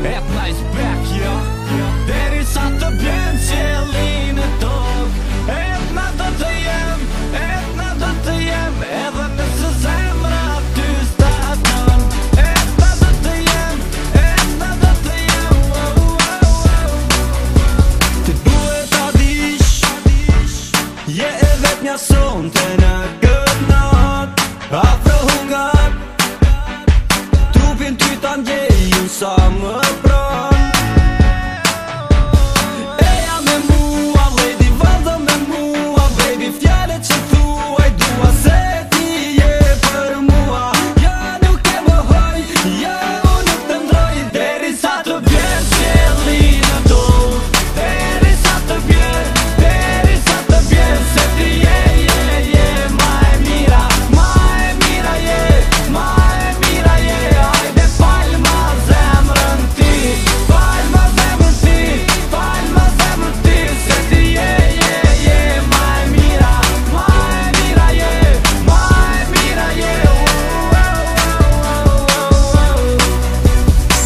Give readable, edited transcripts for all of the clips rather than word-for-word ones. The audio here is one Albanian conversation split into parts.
Etna is back, deri sa të bjen qiellin e tokë. Etna do të jem, edhe nëse zemra ty staton. Etna do të jem, ti duhet ta dish, je e vetmja sonte në këtë natë. Afrohu nga trupin ty ta ndjeju sa më pranë. Eja me mua, lady, vazhdo me mua, baby, fjallet që thuaj, dua se ti je për mua. Ja nuk e mohoj, ja unë nuk të ndroj, deri sa të bjen qielli në tokë. Deri sa të bjen, se ti je ma e mira je, hajde fal ma zemrën ti, fal ma zemrën ti, se ti je ma e mira je,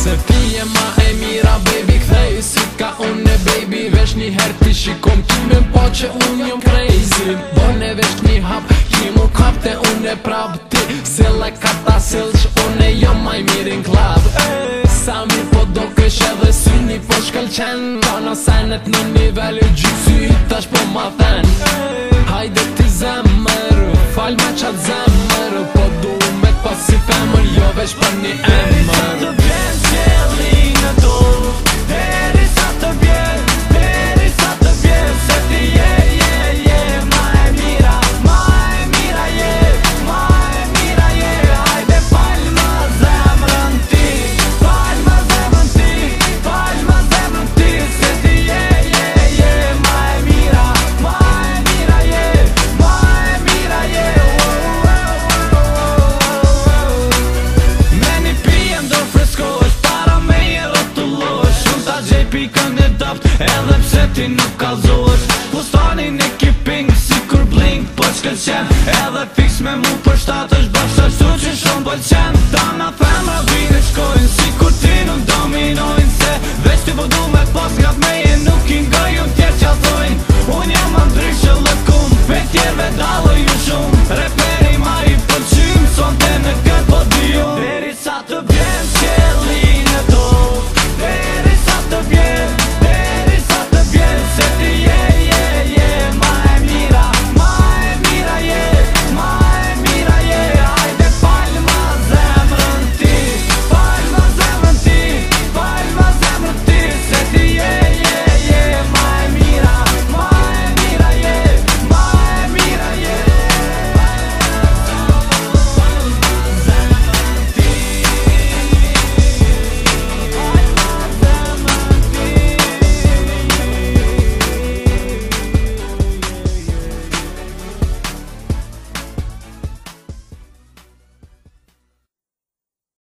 Se ti je ma e mira, baby, kthej si ka unë, baby. Vesh një her ti shikom, ki me po që unë jom crazy. Bone vesh një hap, ki mu kapte unë e prap ti. Sile ka ta sil që unë e jom maj mirin klab. Sa mirë po do kësh edhe syni po shkëlqen. Kana senet në nivel e gjysi, tash po ma then. Hajde ti zemër, fal ma qat zemër, po du me t'pas si femër, jo vesh për një deri sa emër. të bjen qielli në tokë. Deri sa të bjen, se ti je ma e mira je, hajde fal ma zemrën ti, se ti je ma e mira je. Me një pijem do freskosh, para me i rotullosh. Unë ta gjej pikën e dopt, edhe pse ti nuk kalzosh. Fustanin e kiping, si kur blink, po shkëlqen. Edhe fix me mu për shtatësh, bashkë ashtu që shumë pëlqen.